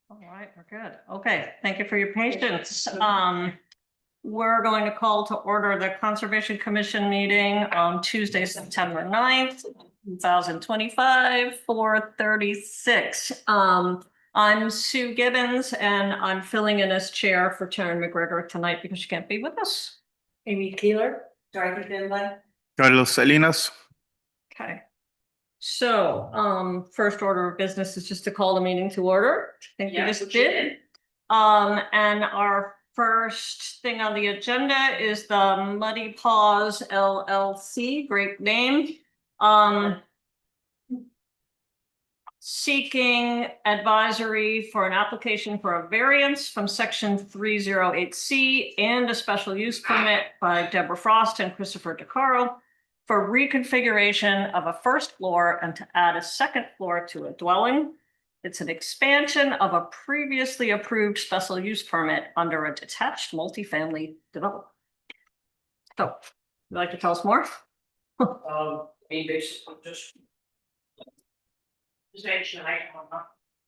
All right, we're good. Okay, thank you for your patience. We're going to call to order the Conservation Commission meeting on Tuesday, September 9th, 2025, 4:36. I'm Sue Gibbons and I'm filling in as chair for Taryn McGregor tonight because she can't be with us. Amy Keeler, Dorothy Finlay. Carlos Salinas. Okay. So, first order of business is just to call the meeting to order. I think we just did. And our first thing on the agenda is the Muddy Paws LLC, great name. Seeking advisory for an application for a variance from section 308C and a special use permit by Deborah Frost and Christopher DeCaro for reconfiguration of a first floor and to add a second floor to a dwelling. It's an expansion of a previously approved special use permit under a detached multifamily development. So, would you like to tell us more? Basically just make sure I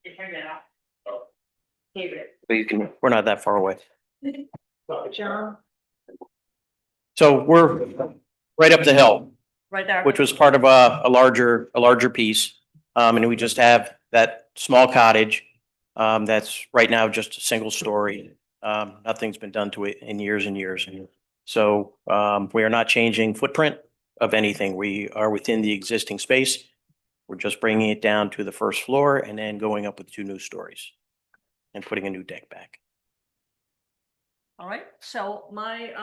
can figure it out. But you can, we're not that far away. John, So we're right up the hill, right there. which was part of a larger piece. And we just have that small cottage that's right now just a single story. Nothing's been done to it in years and years. So we are not changing footprint of anything. We are within the existing space. We're just bringing it down to the first floor and then going up with 2 new stories and putting a new deck back. All right, so my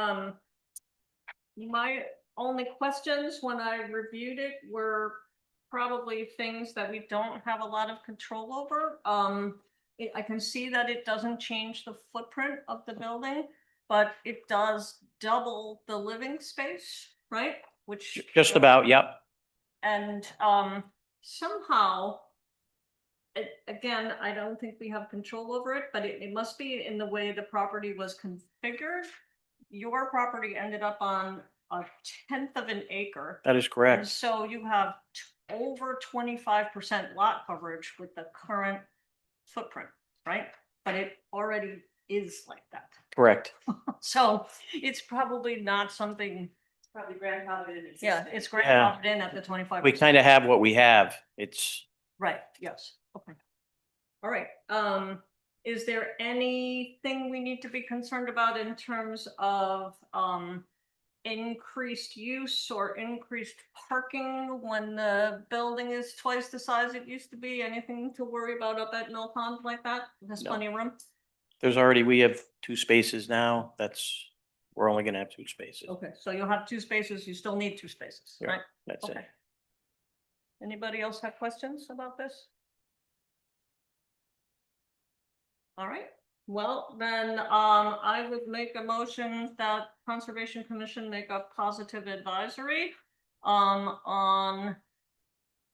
only questions when I reviewed it were probably things that we don't have a lot of control over. I can see that it doesn't change the footprint of the building, but it does double the living space, right? Which Just about, yep. and somehow, again, I don't think we have control over it, but it must be in the way the property was configured. Your property ended up on a 1/10 of an acre. That is And correct. so you have over 25% lot coverage with the current footprint, right? But it already is like that. Correct. So it's probably not something, Probably grandfathered in. yeah, it's grandfathered in at the 25%. We kind of have what we have. It's, Right, yes, okay. All right, is there anything we need to be concerned about in terms of, increased use or increased parking when the building is twice the size it used to be? Anything to worry about up at Mill Pond like that? There's No. plenty of room? we have 2 spaces now. We're only gonna have 2 spaces. Okay, so you'll have 2 spaces, you still need 2 spaces, Yeah. right? That's it. Okay. Anybody else have questions about this? All right, well, then, I would make a motion that Conservation Commission make a positive advisory on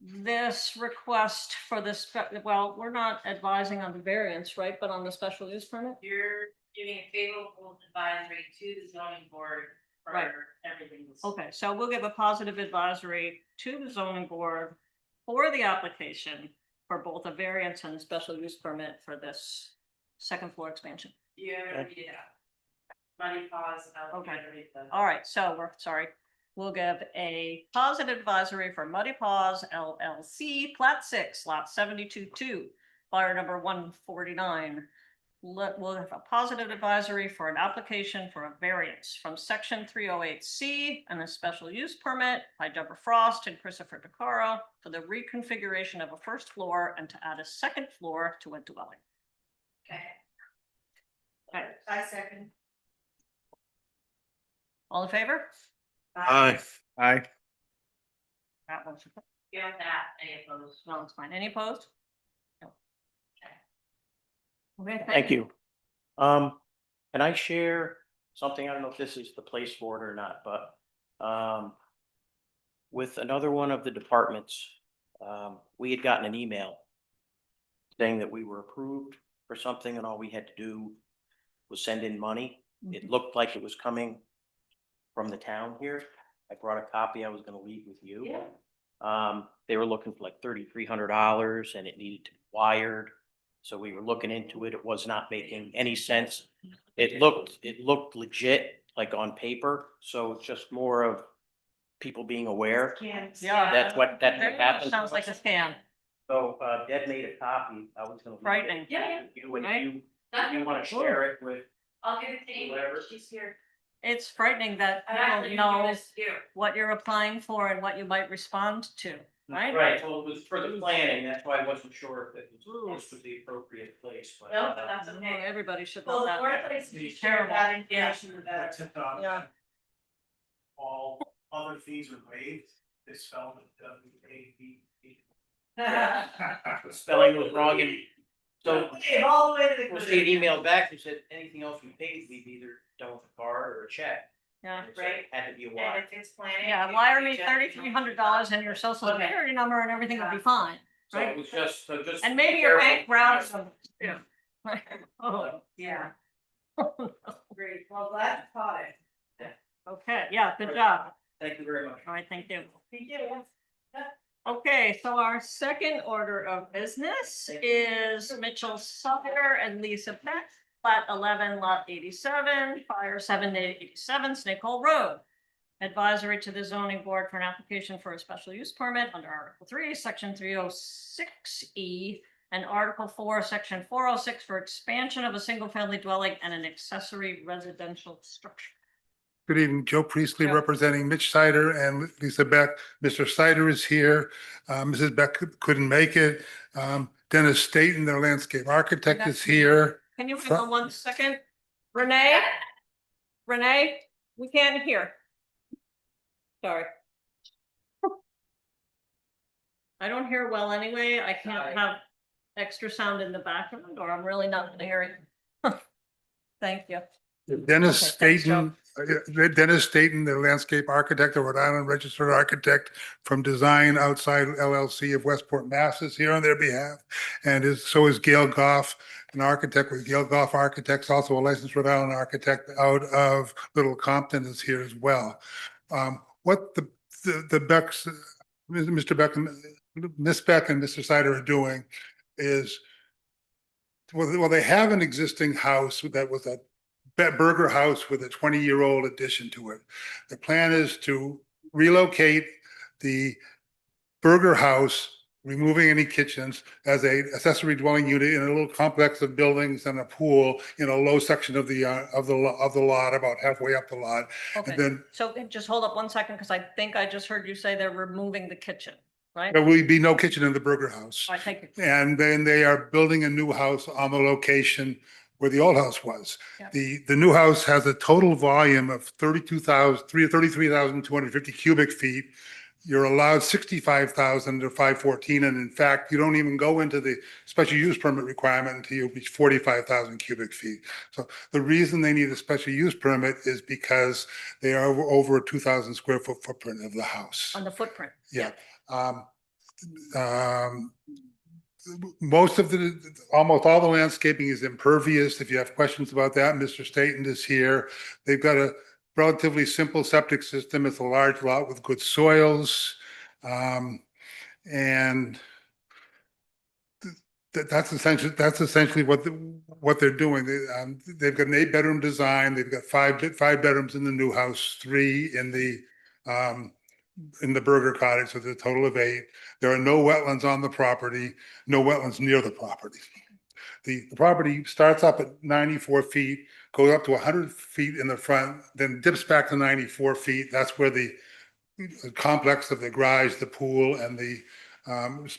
this request for this, well, we're not advising on the variance, right, but on the special use permit? You're giving a favorable advisory to the zoning board for Right. everything. Okay, so we'll give a positive advisory to the zoning board for the application for both a variance and a special use permit for this second floor expansion. Yeah. Money pause. Okay. All right, so we'll give a positive advisory for Muddy Paws LLC, Plat 6, Lot 72-2, fire number 149. We'll have a positive advisory for an application for a variance from section 308C and a special use permit by Deborah Frost and Christopher DeCaro for the reconfiguration of a first floor and to add a second floor to a dwelling. Okay. Okay, I second. all in favor? Aye. Aye. That one's, Yeah, that, any opposed? no, it's fine. Any opposed? No. Okay, Thank you. Can I share something? I don't know if this is the place for it or not, but with another one of the departments, we had gotten an email saying that we were approved for something and all we had to do was send in money. It looked like it was coming from the town here. I brought a copy I was gonna leave with you. Yeah. They were looking for like $3,300 and it needed to be wired. So we were looking into it. It was not making any sense. It looked legit, like on paper. So it's just more of people being aware. Yeah. That's what Very much happened. sounds like a scam. So, Deb made a copy. I was gonna. leave it. Frightening. Yeah, You, and Right? if you wanna share it with, I'll give it to Amy, Whatever. she's here. It's frightening that I'm you actually don't gonna know give this to you. what you're applying for and what you might respond to, right? right, well, it was for the planning. That's why I wasn't sure if this was the appropriate place, but. No, but that's Oh, okay. Everybody should Well, know the more that. places you share Terrible. that information, the better. Yeah. All other fees are waived, it's spelled W-A-V-E. Spelling was wrong and so. Okay, all the way to the. Well, she had emailed back and said, anything else we paid, we've either done with a card or a check. Yeah. And so Right. it had to be a And wire. if it's planning. Yeah, you wire can me reach out. $3,300 and your social Okay. security number and everything will be fine. So it was just, And maybe your bank routing. Careful. Yeah. Oh, Yeah, great, well, glad you caught it. okay, yeah, good job. Thank you very much. All right, thank you. Thank you. Okay, so our second order of business is Mitchell Sutter and Lisa Peck, plat 11, lot 87, fire 787 Snake Hole Road. Advisory to the zoning board for an application for a special use permit under Article 3, Section 306E, and Article 4, Section 406 for expansion of a single-family dwelling and an accessory residential structure. Good evening, Joe Priestley Joe. representing Mitch Sider and Lisa Beck. Mr. Sider is here. Mrs. Beck couldn't make it. Dennis Staton, their landscape architect, is here. Can you hold on 1 second? Renee? Renee, we can't hear. Sorry. I don't hear well anyway. I can't have extra sound in the background or I'm really not gonna hear it. Thank you. Dennis Okay, thanks, Staton, Dennis Staton, the landscape architect, a Rhode Island registered architect from Design Outside LLC of Westport, Mass. Is here on their behalf. And so is Gail Goff, an architect with Gail Goff Architects, also a licensed Rhode Island architect out of Little Compton, is here as well. What the Becks, Mr. Beck, Miss Beck and Mr. Sider are doing is, well, they have an existing house that was a burger house with a 20-year-old addition to it. The plan is to relocate the burger house, removing any kitchens, as a accessory dwelling unit in a little complex of buildings and a pool in a low section of the lot, about halfway up the lot. And Okay, then so just hold up 1 second, because I think I just heard you say they're removing the kitchen, right? there will be no kitchen in the burger house. All right, thank you. And then they are building a new house on the location where the old house was. Yeah. The new house has a total volume of 33,250 cubic feet. You're allowed 65,000 to 514. And in fact, you don't even go into the special use permit requirement until you reach 45,000 cubic feet. So the reason they need a special use permit is because they are over a 2,000 square foot footprint of the house. On the footprint. Yeah. Most of almost all the landscaping is impervious. If you have questions about that, Mr. Staton is here. They've got a relatively simple septic system. It's a large lot with good soils. And that's essentially what they're doing. They've got an 8-bedroom design. They've got five bedrooms in the new house, 3 in the burger cottage, so there's a total of 8. There are no wetlands on the property, no wetlands near the property. The property starts up at 94 feet, goes up to 100 feet in the front, then dips back to 94 feet. That's where the complex of the garage, the pool, and the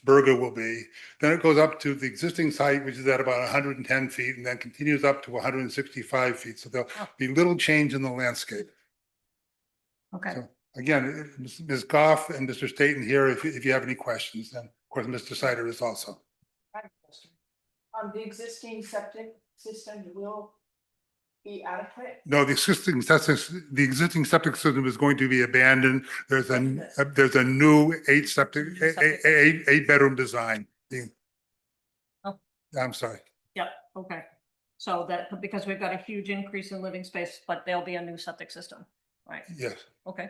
burger will be. Then it goes up to the existing site, which is at about 110 feet, and then continues up to 165 feet. So there'll be little change in the landscape. Okay, So again, Ms. Goff and Mr. Staton here, if you have any questions, and of course, Mr. Sider is also. I have a question. The existing septic system will be adequate? No, the existing septic system is going to be abandoned. There's a new 8-bedroom design. Oh. I'm sorry. yep, okay. So that, because we've got a huge increase in living space, but there'll be a new septic system, right? Yes. Okay.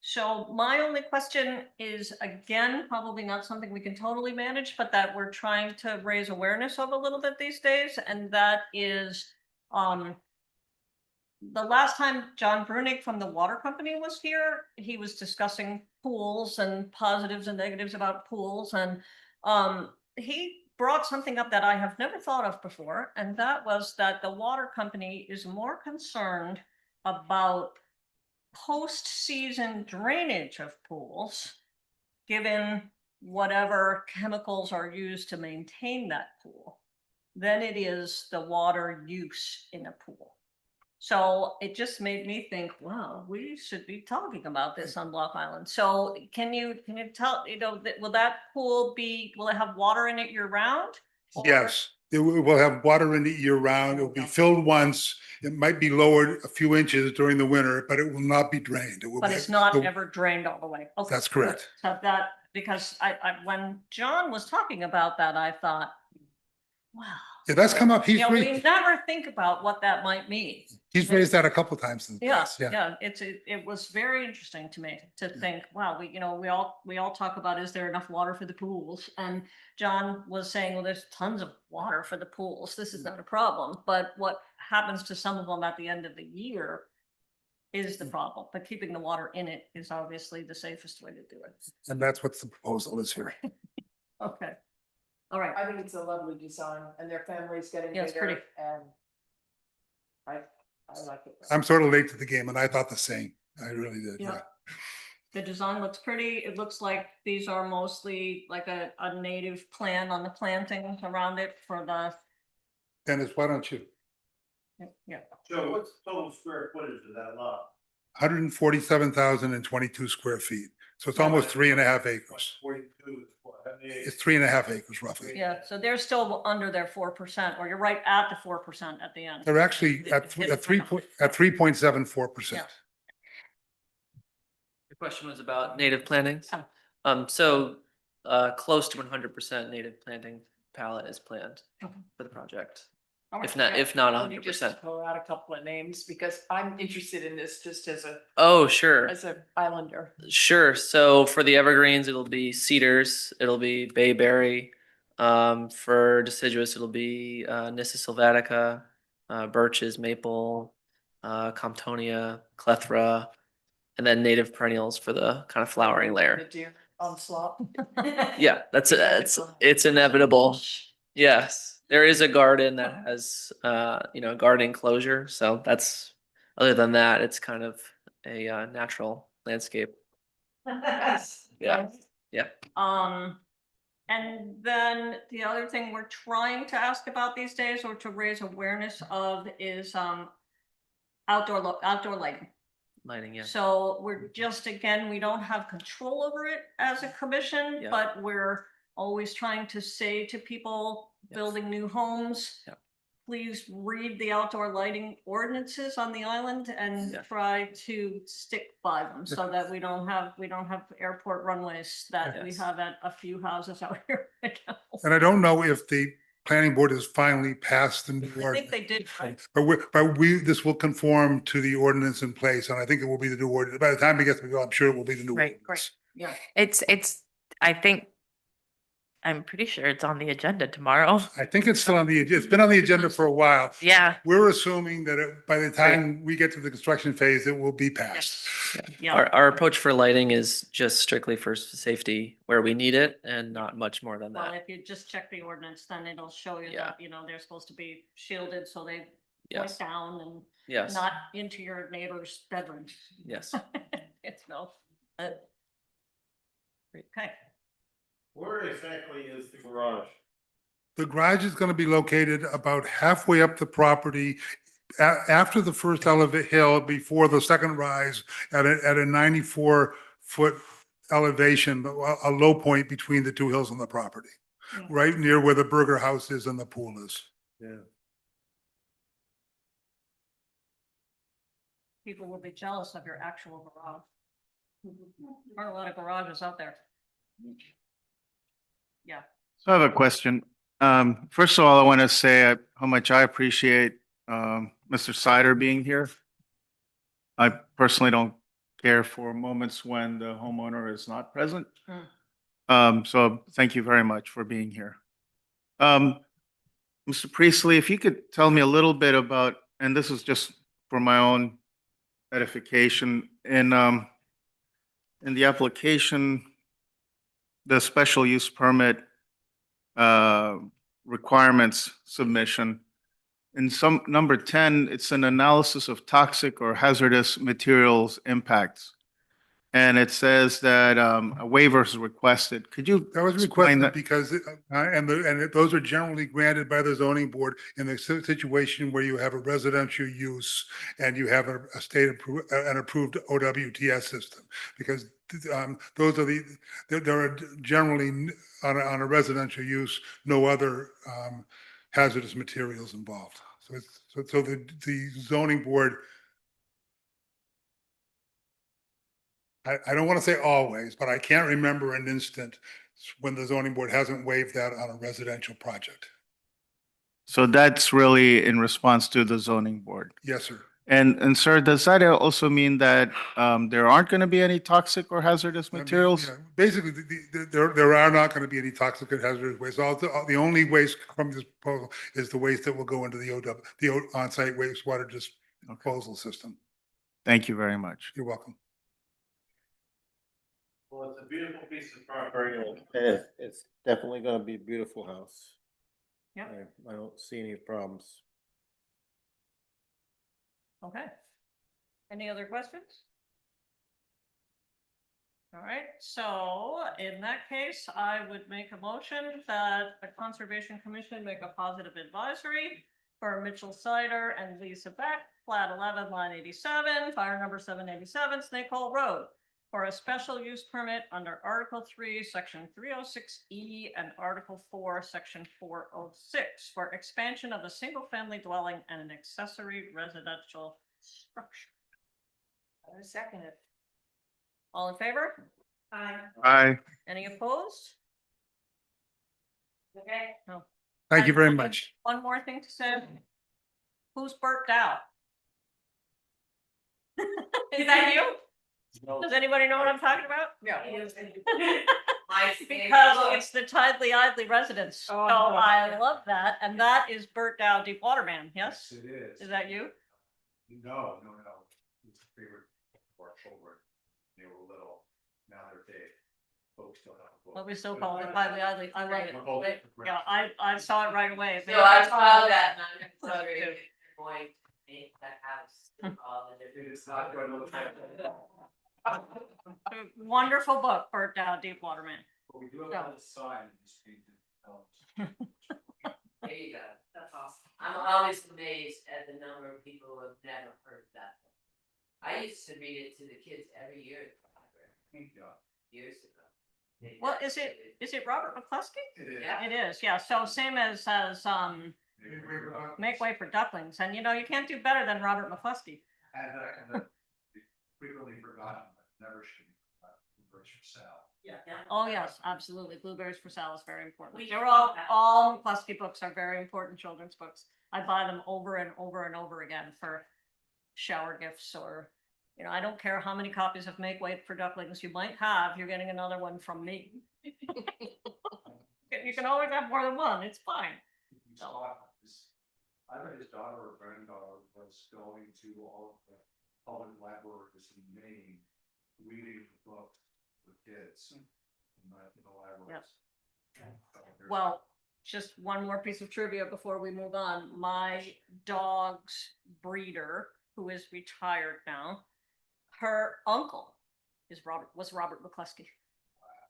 So my only question is, again, probably not something we can totally manage, but that we're trying to raise awareness of a little bit these days, and that is, the last time John Brunig from the water company was here, he was discussing pools and positives and negatives about pools, and he brought something up that I have never thought of before, and that was that the water company is more concerned about post-season drainage of pools, given whatever chemicals are used to maintain that pool, than it is the water use in a pool. So it just made me think, wow, we should be talking about this on Block Island. So can you tell, will that pool will it have water in it year round? Or- Yes, it will have water in it year round. It will be filled once. It might be lowered a few inches during the winter, but it will not be drained. It will But be- it's not ever drained all the way. Okay, That's good. correct. So that, because when John was talking about that, I thought, wow. Yeah, that's come up. You know, we never think about what that might mean. He's raised that a couple times in the Yeah, past. Yeah. it was very interesting to me to think, wow, we all talk about, is there enough water for the pools? And John was saying, well, there's tons of water for the pools. This is not a problem. But what happens to some of them at the end of the year is the problem. But keeping the water in it is obviously the safest way to do it. And that's what the proposal is here. Okay. All right. I think it's a lovely design and their family's getting Yeah, it's pretty. bigger and I like it. I'm sort of late to the game and I thought the same. I really did. Yeah. Yeah. The design looks pretty. It looks like these are mostly like a native plan on the plantings around it for the, Dennis, why don't you? yeah. Joe, what's total square footage of that lot? 147,022 square feet. So it's almost 3.5 acres. 42 is what? It's 3.5 acres roughly. Yeah, so they're still under their 4%, or you're right at the 4% at the end. They're actually at 3.74%. Yeah. The question was about native plantings. Oh. So, close to 100% native planting palette is planned Okay. for the project. All right, If not, yeah. if not Let me just 100%. throw out a couple of names because I'm interested in this just as Oh, sure. an islander. Sure. So for the evergreens, it'll be cedars, it'll be bayberry. For deciduous, it'll be Nyssa sylvatica, birches, maple, Comptonia, clethra, and then native perennials for the kind of flowering The layer. deer onslaught. Yeah, it's inevitable. Yes, there is a garden that has garden enclosure, so that's, other than that, it's kind of a natural landscape. Yes. Yeah. Yeah. And then the other thing we're trying to ask about these days, or to raise awareness of, is outdoor lighting. Lighting, yeah. So we're just, again, we don't have control over it as a commission, Yeah. but we're always trying to say to people Yes. building new homes, Yeah. please read the outdoor lighting ordinances on the island and Yeah. try to stick by them, so that we don't have airport runways that we Yes. have at a few houses out here right now. And I don't know if the planning board has finally passed the new I think ordinance. they did, right? But this will conform to the ordinance in place, and I think it will be the new ordinance. By the time it gets to go, I'm sure it will be the new Right, ordinance. Yeah. It's, I think, I'm pretty sure it's on the agenda tomorrow. I think it's still on it's been on the agenda for a while. Yeah, We're assuming that by the time we get to the construction phase, it will be passed. Yeah. Our approach for lighting is just strictly for safety where we need it and not much more than Well, that. if you just check the ordinance, then it'll show you Yeah. that, they're supposed to be shielded, so they point Yes, down and yes, not into your neighbor's bedroom. yes. It's no. Okay, Where exactly is the garage? The garage is going to be located about halfway up the property, after the first elevator hill, before the second rise, at a 94-foot elevation, a low point between the two hills on the property, Yeah. right near where the burger house is and the pool is. Yeah. people will be jealous of your actual garage. There are a lot of garages out there. Yeah, So I have a question. First of all, I want to say how much I appreciate Mr. Sider being here. I personally don't care for moments when the homeowner is not present. Hmm. So thank you very much for being here. Mr. Priestley, if you could tell me a little bit about, and this is just for my own edification, in the application, the special use permit uh, requirements submission. In some, number 10, it's an analysis of toxic or hazardous materials impacts. And it says that a waiver is requested. Could you That was explain requested that? because, those are generally granted by the zoning board in the situation where you have a residential use and you have a state approved, an approved OWTS system. Because, those are there are generally on a residential use, no other, hazardous materials involved. So the zoning board, I don't want to say always, but I can't remember an instant when the zoning board hasn't waived that on a residential project. So that's really in response to the zoning board. Yes, sir. And sir, does that also mean that there aren't going to be any toxic or hazardous I mean, materials? yeah, basically, there are not going to be any toxic and hazardous waste. The only waste from this proposal is the waste that will go into the on-site wastewater disposal system. Thank you very much. You're welcome. Well, it's a beautiful piece of property. And it's definitely gonna be a beautiful house. Yep. I don't see any problems. Okay. Any other questions? All right, so in that case, I would make a motion that the Conservation Commission make a positive advisory for Mitchell Cider and Lisa Beck, flat 11, line 87, fire number 787, Snake Hole Road, for a special use permit under Article 3, Section 306E and Article 4, Section 406 for expansion of a single-family dwelling and an accessory residential structure. I second it. All in favor? Aye. Any opposed? Okay. No. Thank you very And much. One more thing to say. Who's burped out? Is that you? Does anybody know what I'm talking about? My Because it's the Tidley Idley residents. So Oh, no. I love that. And that is Burt Dow Deep Water Man, yes? It is. Is that you? No. It's a favorite of our children. They were little, now they're big. Folks don't have a book. What we still call it Tidley Idley. I love it. Oh, They- Yeah, I saw it right away. So I saw that and I'm Love wondering it. if you're going to make that house through all the different. It's not going to look like A Wonderful book, Burt Dow Deep Water Man. But we do have a sign in this painted. There you go. That's awesome. I'm always amazed at the number of people who have never heard that book. I used to read it to the kids every year at the library, years ago. Well, is it Robert McCluskey? It is. Yeah. It is, yeah. So same as Make Way for Ducklings. And you know, you can't do better than Robert McCluskey. And frequently forgotten, but never should be forgotten, Bluebirds for Sal. Oh, yes, absolutely. Blueberries for Sal is very important. We They're love that. all McCluskey books are very important children's books. I buy them over and over and over again for shower gifts or, you know, I don't care how many copies of Make Way for Ducklings you might have, you're getting another one from me. You can always have more than one, it's fine. I bet his daughter or granddaughter was going to all of the public libraries in Maine, reading the books with kids in the libraries. Well, just one more piece of trivia before we move on. My dog's breeder, who is retired now, her uncle was Robert McCluskey.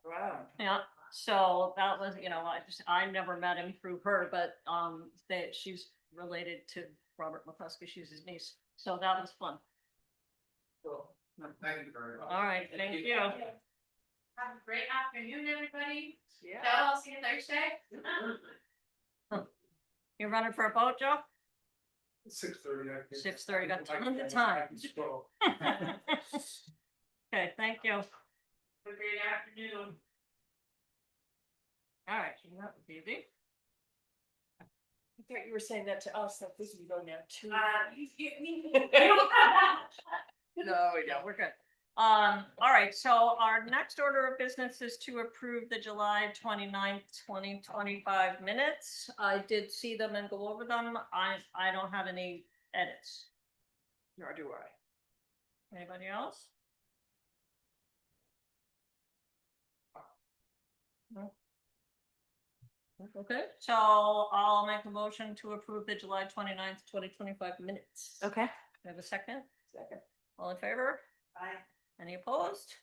Wow. Yeah, so that was, you know, I never met him through her, but she's related to Robert McCluskey. She's his niece. So that was fun. Cool. Thank you very much. All right, thank you. Have a great afternoon, everybody. Yeah. So I'll see you Thursday. You're running for a boat, Joe? 6:30. 6:30, got tons of time. Okay, thank you. Have a great afternoon. All right, so that was easy. I thought you were saying that to us, that this would go now too. You No, we Yeah, we're good. All right, so our next order of business is to approve the July 29th, 2025 minutes. I did see them and go over them. I don't have any edits. Nor do I. Anybody else? No. Okay, so I'll make a motion to approve the July 29th, 2025 minutes. Okay. Do I have a second? Second. All in favor? Aye. Any opposed?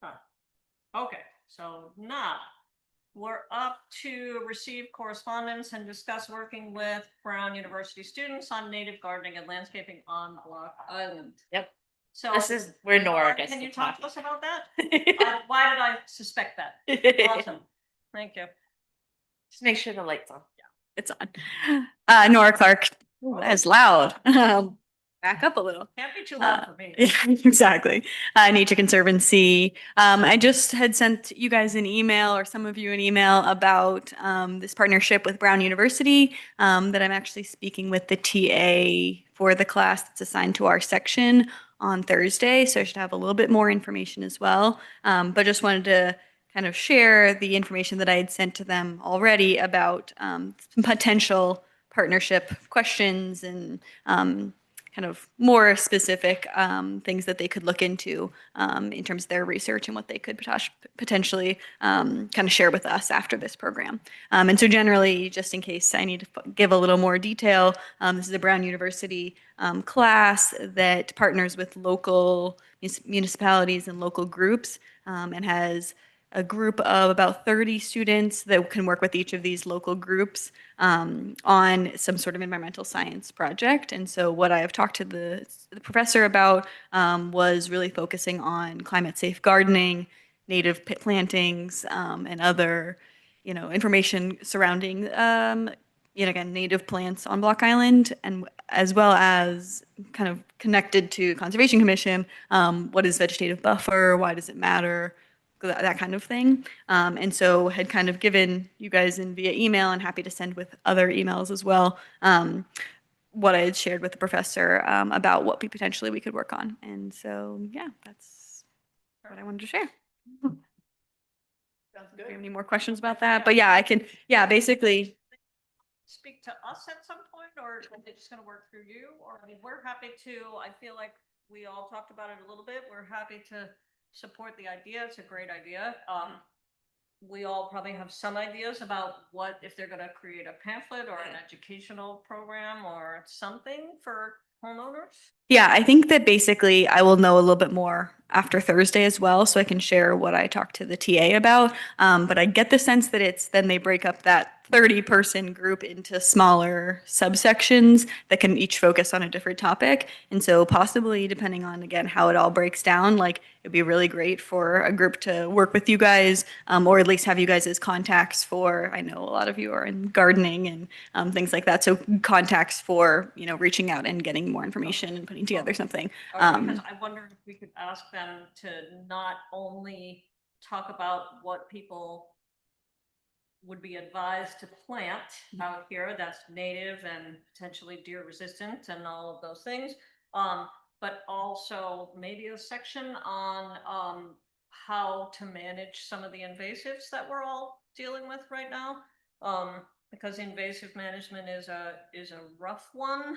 Huh. Okay, so now we're up to receive correspondence and discuss working with Brown University students on native gardening and landscaping on Block Island. Yep. So This is where Nora gets can to you talk talk. to us about that? Why did I suspect that? Awesome. Thank you. Just make sure the light's on. It's on. Nora Clark, that is loud. Back up a little. Can't be too loud for me. Yeah, exactly. Nature Conservancy. I just had sent you guys an email, or some of you an email, about this partnership with Brown University that I'm actually speaking with the TA for the class that's assigned to our section on Thursday. So I should have a little bit more information as well. But just wanted to kind of share the information that I had sent to them already about some potential partnership questions and kind of more specific things that they could look into in terms of their research and what they could potentially kind of share with us after this program. And so generally, just in case I need to give a little more detail, this is a Brown University class that partners with local municipalities and local groups and has a group of about 30 students that can work with each of these local groups on some sort of environmental science project. And so what I have talked to the professor about was really focusing on climate safe gardening, native pit plantings, and other, information surrounding, again, native plants on Block Island, and as well as kind of connected to Conservation Commission, what is vegetative buffer, why does it matter, that kind of thing. And so had kind of given you guys in via email, and happy to send with other emails as well, what I had shared with the professor about what we potentially could work on. And so, yeah, that's what I wanted to share. Sounds Do you good. have any more questions about that? But yeah, basically. Speak to us at some point, or are they just gonna work through you? Or, I mean, we're happy to, I feel like we all talked about it a little bit. We're happy to support the idea. It's a great idea. We all probably have some ideas about what, if they're gonna create a pamphlet or an educational program or something for homeowners. Yeah, I think that basically I will know a little bit more after Thursday as well, so I can share what I talked to the TA about. But I get the sense that then they break up that 30-person group into smaller subsections that can each focus on a different topic. And so possibly, depending on, again, how it all breaks down, like it'd be really great for a group to work with you guys, or at least have you guys as contacts for, I know a lot of you are in gardening and things like that. So contacts for, reaching out and getting more information and putting together something. Because I wonder if we could ask them to not only talk about what people would be advised to plant out here that's native and potentially deer resistant and all of those things, but also maybe a section on how to manage some of the invasives that we're all dealing with right now, because invasive management is a rough one.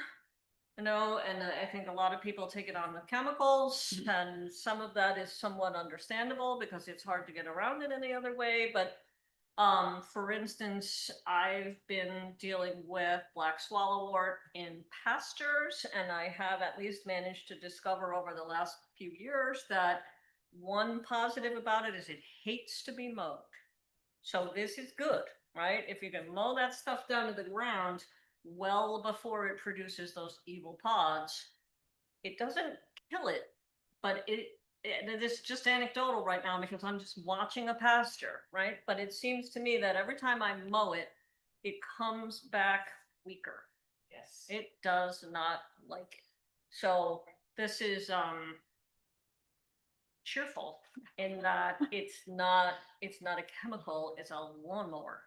And I think a lot of people take it on with chemicals, and some of that is somewhat understandable because it's hard to get around it any other way. But for instance, I've been dealing with black swallowwort in pastures, and I have at least managed to discover over the last few years that one positive about it is it hates to be mowed. So this is good, right? If you can mow that stuff down to the ground well before it produces those evil pods, it doesn't kill it, but this is just anecdotal right now because I'm just watching a pasture, right? But it seems to me that every time I mow it, it comes back weaker. Yes. It does not like it. So this is cheerful in that it's not a chemical, it's a lawnmower.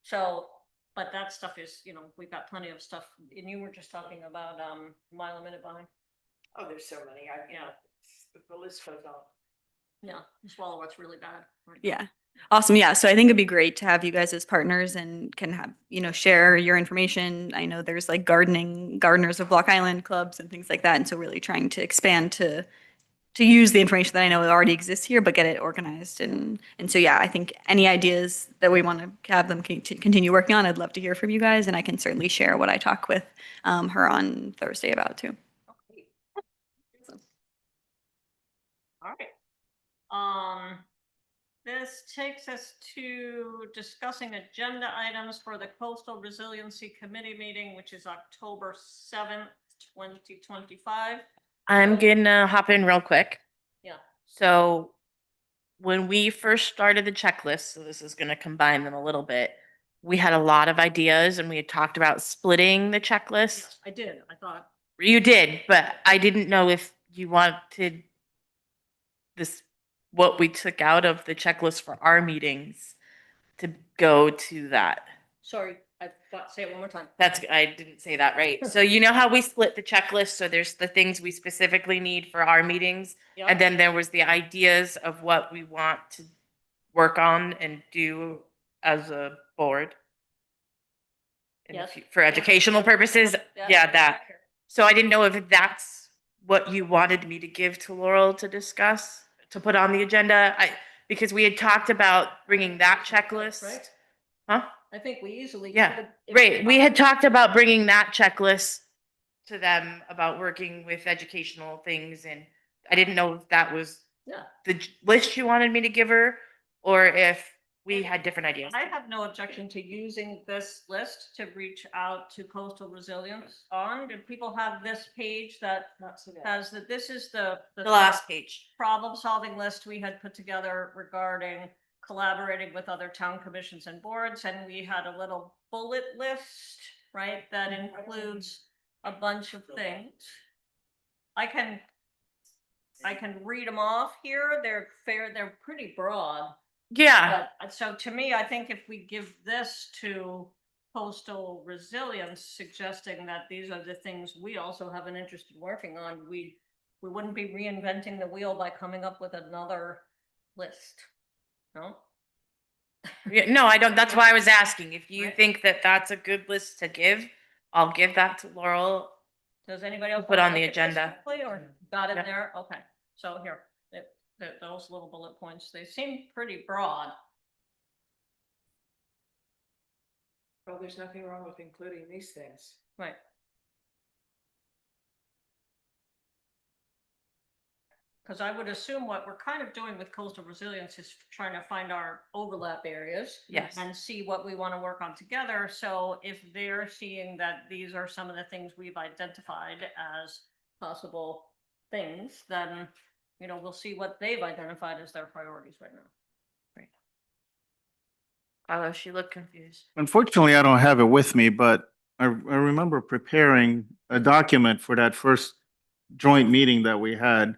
So, but that stuff is, we've got plenty of stuff, and you were just talking about mile a minute behind. Oh, there's so many. The list goes out. Yeah, swallow what's really bad. Yeah. Awesome. Yeah. So I think it'd be great to have you guys as partners and can have, share your information. I know there's like gardeners of Block Island clubs and things like that. And so really trying to expand to use the information that I know already exists here, but get it organized. And so, yeah, I think any ideas that we want to have them continue working on, I'd love to hear from you guys. And I can certainly share what I talk with her on Thursday about too. Okay. All right. This takes us to discussing agenda items for the Coastal Resiliency Committee meeting, which is October 7th, 2025. I'm gonna hop in real quick. Yeah. So when we first started the checklist, so this is gonna combine them a little bit, we had a lot of ideas and we had talked about splitting the checklist. Yes, I did. I thought. You did, but I didn't know if you wanted this, what we took out of the checklist for our meetings to go to that. Sorry, I thought, say it one more time. I didn't say that right. So you know how we split the checklist? So there's the things we specifically need for our meetings. Yeah. And then there was the ideas of what we want to work on and do as a board. Yes. For educational purposes. Yeah, that. So I didn't know if that's what you wanted me to give to Laurel to discuss, to put on the agenda. Because we had talked about bringing that checklist. Right. Huh? I think we easily. Yeah, could, if right. We had talked about bringing that checklist to them about working with educational things, and I didn't know if that was Yeah. the list you wanted me to give her, or if we had different ideas. I have no objection to using this list to reach out to Coastal Resilience on. Do people have this page that has that? This is the last page. problem solving list we had put together regarding collaborating with other town commissions and boards, and we had a little bullet list, right, that includes a bunch of things. I can read them off here. They're pretty broad. Yeah. But, so to me, I think if we give this to Coastal Resilience, suggesting that these are the things we also have an interest in working on, we wouldn't be reinventing the wheel by coming up with another list. No? Yeah, no, I don't. That's why I was asking. If you Right. think that that's a good list to give, I'll give that to Laurel. Does anybody else Put wanna on the look at this agenda. quickly, or got it Yep. there? Okay, so here, those little bullet points, they seem pretty broad. Well, there's nothing wrong with including these things. Right. Because I would assume what we're kind of doing with Coastal Resilience is trying to find our overlap areas. Yes. And see what we want to work on together. So if they're seeing that these are some of the things we've identified as possible things, then, we'll see what they've identified as their priorities right now. Oh, she looked confused. Unfortunately, I don't have it with me, but I remember preparing a document for that first joint meeting that we had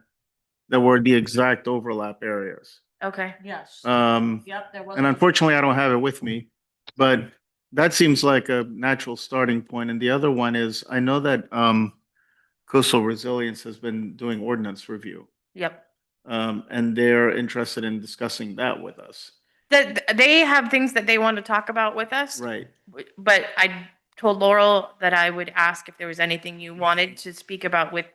that were the exact overlap areas. Okay. Yes. Yep, there was. and unfortunately, I don't have it with me, but that seems like a natural starting point. And the other one is, I know that Coastal Resilience has been doing ordinance review. Yep. And they're interested in discussing that with us. They have things that they want to talk about with us. Right. But I told Laurel that I would ask if there was anything you wanted to speak about with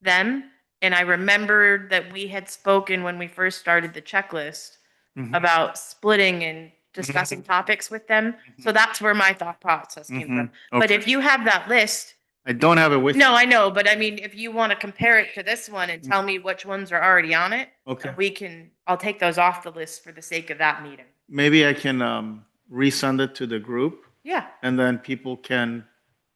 them. And I remembered that we had spoken when we first started the checklist Mhm. about splitting and discussing topics with them. So that's where my thought process came from. But Okay. if you have that list, I don't have it with. no, I know, but I mean, if you want to compare it to this one and tell me which ones are already on it, Okay. I'll take those off the list for the sake of that meeting. Maybe I can resend it to the group, Yeah, and then people can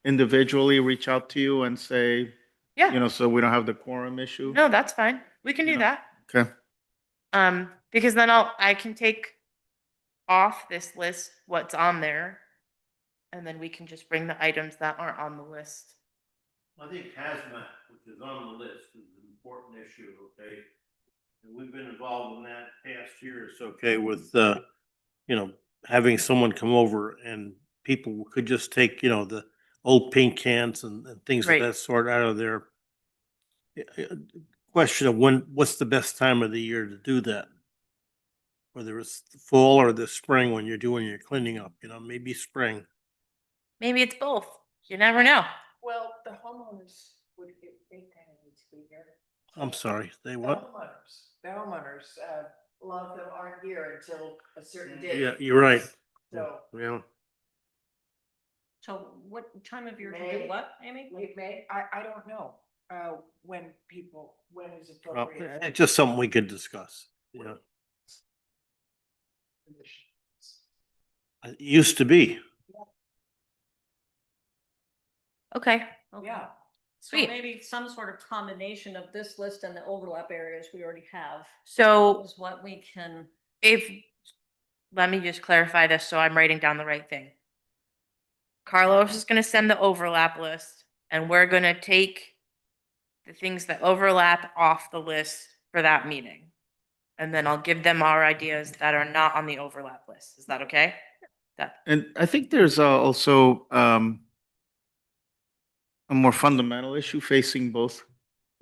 individually reach out to you and say, yeah. so we don't have the quorum issue. No, that's fine. We can do Yeah. that. Okay. Because then I can take off this list what's on there, and then we can just bring the items that aren't on the list. I think hazmat, which is on the list, is an important issue, okay? And we've been involved in that past years, okay, with, having someone come over and people could just take, the old paint cans and things of Right. that sort out of there. question of what's the best time of the year to do that? Whether it's the fall or the spring when you're doing your cleaning up, maybe spring. Maybe it's both. You never know. Well, the homeowners would, they kind of need to be here. I'm sorry, they The what? homeowners, a lot of them aren't here until a certain day. Yeah, you're right. So, Yeah. So what time of year to May. do what, Amy? late May, I don't know, when is Well, appropriate. it's just something we could discuss. It used to be. Okay. Okay. Yeah. So Sweet. maybe some sort of combination of this list and the overlap areas we already have So is what we can, let me just clarify this so I'm writing down the right thing. Carlos is gonna send the overlap list and we're gonna take the things that overlap off the list for that meeting. And then I'll give them our ideas that are not on the overlap list. Is that okay? And I think there's also a more fundamental issue facing both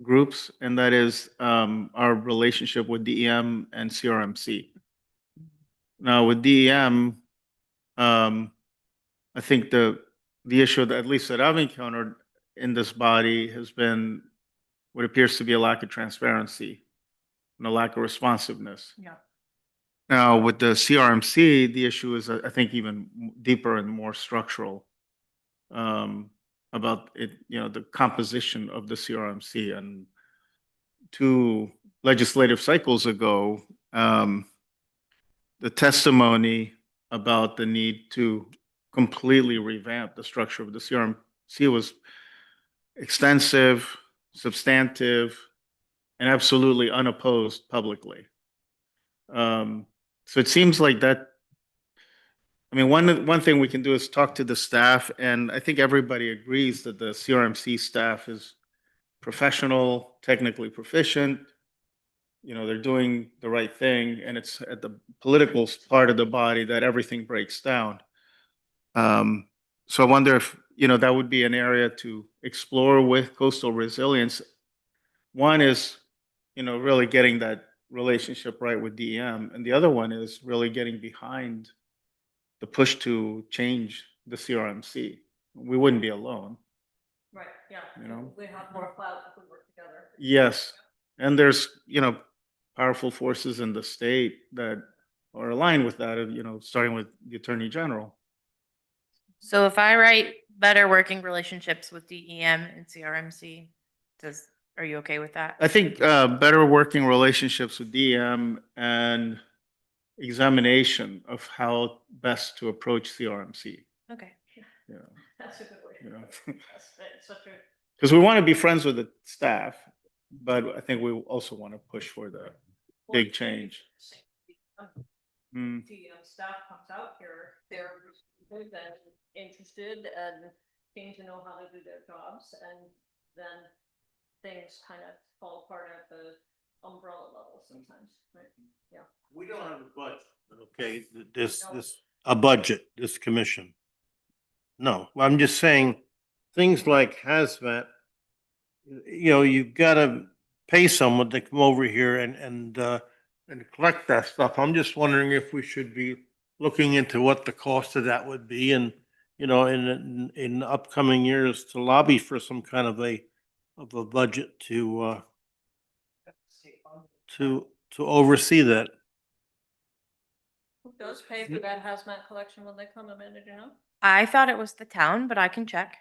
groups, and that is our relationship with DEM and CRMC. Now, with DEM, I think the issue that at least that I've encountered in this body has been what appears to be a lack of transparency and a lack of responsiveness. yeah. Now, with the CRMC, the issue is, I think, even deeper and more structural about it, the composition of the CRMC. And 2 legislative cycles ago, the testimony about the need to completely revamp the structure of the CRMC was extensive, substantive, and absolutely unopposed publicly. So it seems like that. I mean, one thing we can do is talk to the staff, and I think everybody agrees that the CRMC staff is professional, technically proficient. They're doing the right thing, and it's at the political part of the body that everything breaks down. So I wonder if, that would be an area to explore with coastal resilience. One is, really getting that relationship right with DEM, and the other one is really getting behind the push to change the CRMC. We wouldn't be alone. Right, yeah. You know? We have more clout if we work together. Yes, and there's, powerful forces in the state that are aligned with that, starting with the Attorney General. So if I write better working relationships with DEM and CRMC, are you okay with that? I think better working relationships with DEM and examination of how best to approach CRMC. Okay. That's a good way. That's such a. Because we want to be friends with the staff, but I think we also want to push for the big change. Mm. The staff comes out here, they're interested and keen to know how to do their jobs, and then things kind of fall apart at the umbrella level sometimes, right? Yeah. We don't have a budget, okay, a budget, this commission. No, I'm just saying, things like hazmat, you've gotta pay someone to come over here and collect that stuff. I'm just wondering if we should be looking into what the cost of that would be, and, in upcoming years to lobby for some kind of a budget to oversee that. Who does pay for that hazmat collection when they come, Amanda, do you know? I thought it was the town, but I can check.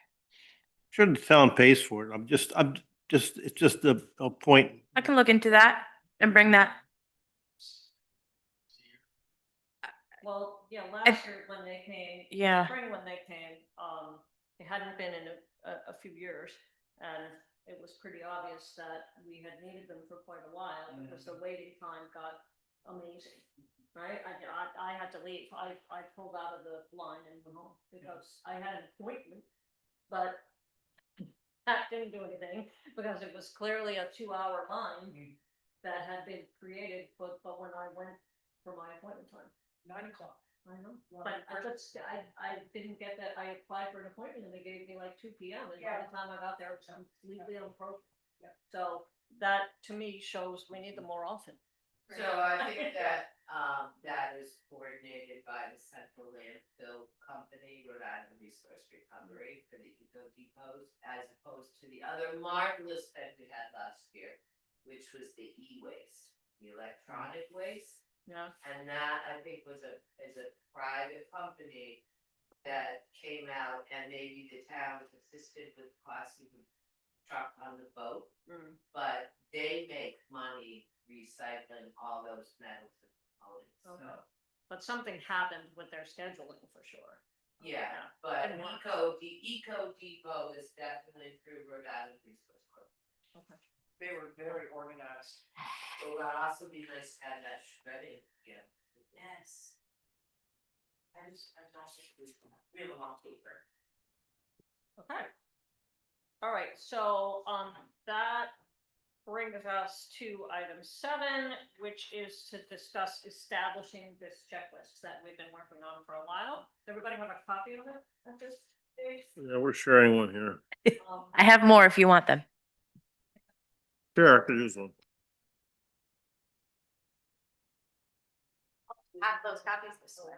Sure, the town pays for it. It's just a point. I can look into that and bring that. Well, yeah, last year when they came, Yeah. spring when they came, it hadn't been in a few years. And it was pretty obvious that we had needed them for quite a while because the waiting time got amazing, right? I had to leave. I pulled out of the line and went home because I had an appointment, but that didn't do anything because it was clearly a 2-hour line that had been created, but when I went for my appointment time. 9 o'clock. I know, but I didn't get that. I applied for an appointment and they gave me like 2 p.m. and by the time I got there, it was completely unapproachable. So that to me shows we need them more often. So I think that, that is coordinated by the Central Landfill Company, Rhode Island Resource Recovery for the eco depots, as opposed to the other marvelous thing we had last year, which was the e-waste, the electronic waste. Yeah. And that I think is a private company that came out, and maybe the town assisted with cost of the truck on the boat, Mm. but they make money recycling all those metals and components, Okay. so. But something happened with their scheduling for sure. Yeah, but And what- the Eco Depot is definitely through Rhode Island Resource Corporation. Okay. They were very organized. It would also be nice to have that shredding, yeah. Yes. I also, we have a lot of paper. Okay. All right, so, that brings us to item 7, which is to discuss establishing this checklist that we've been working on for a while. Does everybody have a copy of it at this stage? Yeah, we're sharing one here. I have more if you want them. Sure, I could use one. Have those copies this way.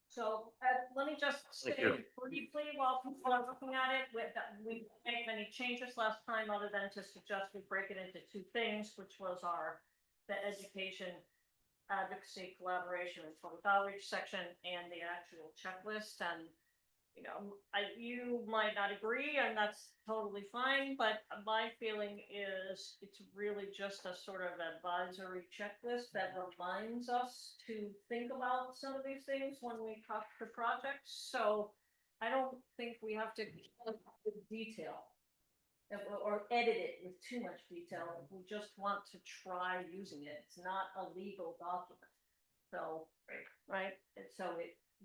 So, let me just say Thank you. briefly while people are looking at it, we didn't make any changes last time other than to suggest we break it into 2 things, which was the education, advocacy, collaboration, and public outreach section, and the actual checklist. And, you know, you might not agree, and that's totally fine, but my feeling is it's really just a sort of advisory checklist that reminds us to think about some of these things when we talk to projects. So I don't think we have to go into detail or edit it with too much detail. We just want to try using it. It's not a legal document. So, right? And so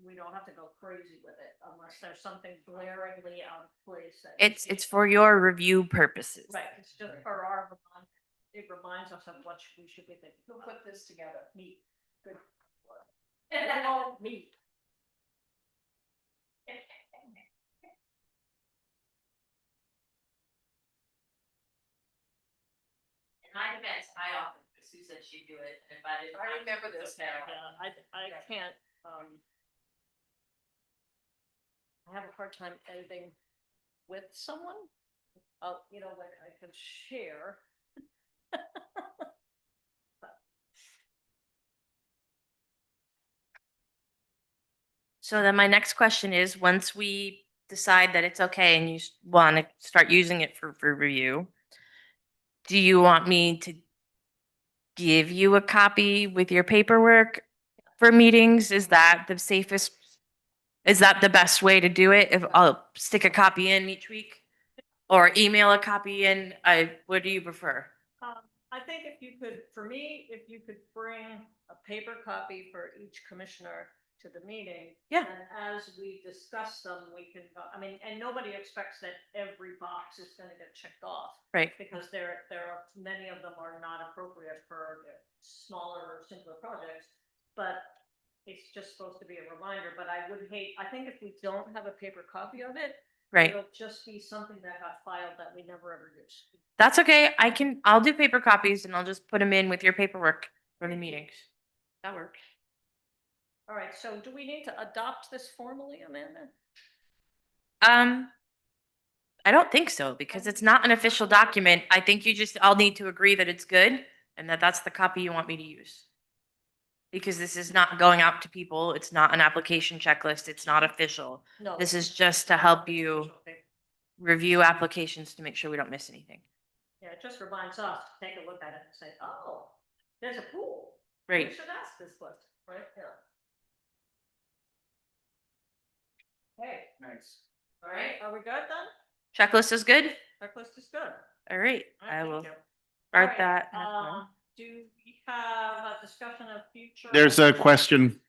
we don't have to go crazy with it unless there's something glaringly out of place. That It's for your review purposes. Right, it's just for our, it reminds us of what we should be thinking. We'll put this together. Meet. Good. And then all meet. In my defense, I offered, Sue said she'd do it, and if I didn't. I remember this now. Yeah, I can't, I have a hard time editing with someone. You know, like I can share. So then my next question is, once we decide that it's okay and you want to start using it for review, do you want me to give you a copy with your paperwork for meetings? Is that the safest? Is that the best way to do it? If I'll stick a copy in each week or email a copy in, what do you prefer? I think if you could, for me, if you could bring a paper copy for each commissioner to the meeting. Yeah. And as we discuss them, we can, I mean, and nobody expects that every box is gonna get checked off. Right. Because there are, many of them are not appropriate for smaller, simpler projects. But it's just supposed to be a reminder, but I would hate, I think if we don't have a paper copy of it. Right. It'll just be something that got filed that we never ever use. That's okay. I'll do paper copies and I'll just put them in with your paperwork for the meetings. That works. All right, so do we need to adopt this formally, Amanda? I don't think so because it's not an official document. I think you just all need to agree that it's good and that that's the copy you want me to use. Because this is not going out to people. It's not an application checklist. It's not official. No. This is just to help you review applications to make sure we don't miss anything. Yeah, it just reminds us to take a look at it and say, oh, there's a pool. Right. We should ask this question, right? Yeah. Okay, Nice. all right, are we good then? Checklist is good? Checklist is good. All right. All right, I thank will you. start All that. right, do we have a discussion of future? There's a question.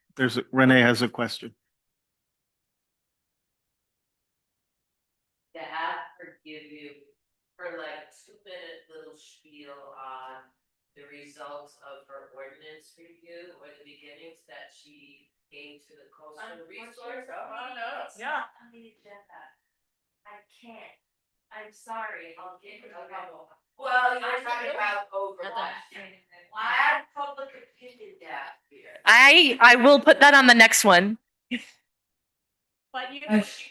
Renee has a question. To have her give you her like 2-minute little spiel on the results of her ordinance review or the beginnings that she came to the coastal resource. Yeah. I can't. I'm sorry, I'll get you a couple. Well, you're talking about overlap. I have public opinion down here. I will put that on the next one. But you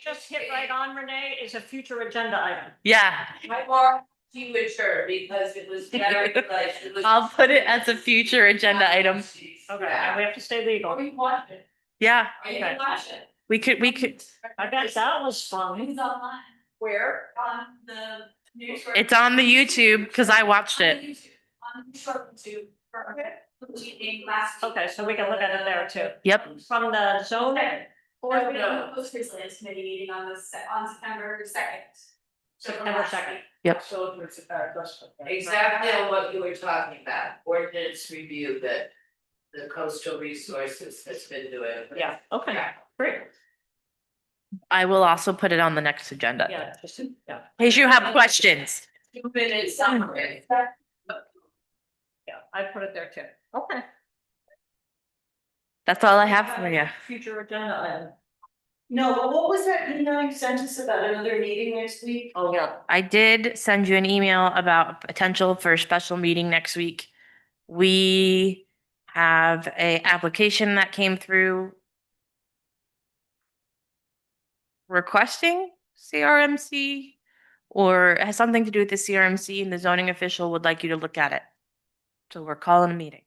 just hit right on, Renee, is a future agenda item. Yeah, I marked future because it was very like. It was- I'll put it as a future agenda item. Okay, and we have to stay legal. Yeah, Are you Okay. watching? we could, I bet that was fun. Where? On the news. it's on the YouTube because I watched it. Okay, so we can look at it there too. Yep, From the zoning. No, no. Committee meeting on September 2nd. September 2nd. yep. Exactly what you were talking about, ordinance review that the coastal resources has been doing. Yeah, okay, Yeah. great. I will also put it on the next agenda. Yeah, just, yeah, In case you have questions. 2 minute summary. yeah, I put it there too. Okay. That's all I have for you. Future agenda item. No, but what was that email you sent us about another meeting next week? Oh, yeah. I did send you an email about potential for a special meeting next week. We have a application that came through requesting CRMC or has something to do with the CRMC, and the zoning official would like you to look at it. So we're calling a meeting.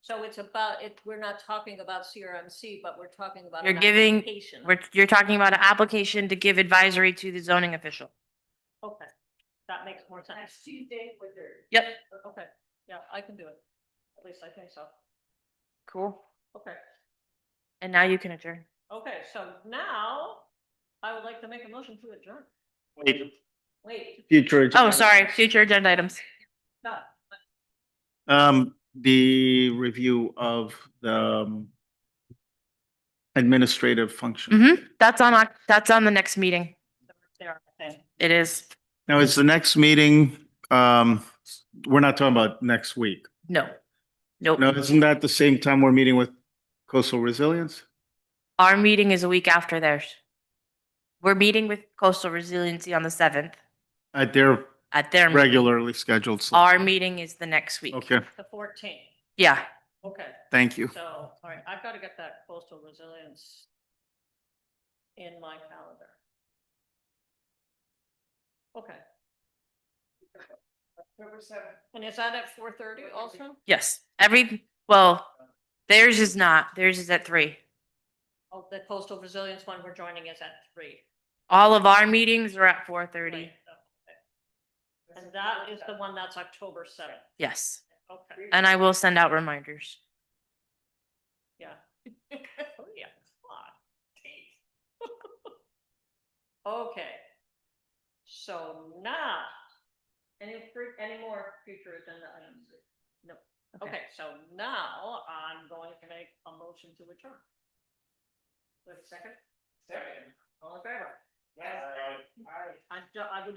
So it's about, we're not talking about CRMC, but we're talking about. You're an giving- application. You're talking about an application to give advisory to the zoning official. Okay, that makes more sense. Tuesday with her. Yep. Okay, yeah, I can do it. At least I think so. Cool. Okay, And now you can adjourn. okay, so now I would like to make a motion to adjourn. Wait, Future. Oh, agenda. sorry, future agenda items. The review of the administrative function. That's on the next meeting. there, okay. It is. Now, is the next meeting, we're not talking about next week. No. Nope. No, isn't that the same time we're meeting with coastal resilience? Our meeting is a week after theirs. We're meeting with coastal resiliency on the 7th At their at their meeting. regularly scheduled. slot. Our meeting is the next week. Okay, The 14th, Yeah. okay. thank you. So, all right, I've got to get that coastal resilience in my calendar. Okay. And is that at 4:30 also? Yes. Theirs is not. Theirs is at 3. Oh, the coastal resilience one we're joining is at 3. All of our meetings are at 4:30. Right, okay. And that is the one that's October 7th. Yes. Okay, And I will send out reminders. yeah. Oh, yeah. Come on. Jeez. Okay. So now, any more future agenda items? No. Okay, so now I'm going to make a motion to adjourn. Wait a second. Second. All in favor? Yes. I would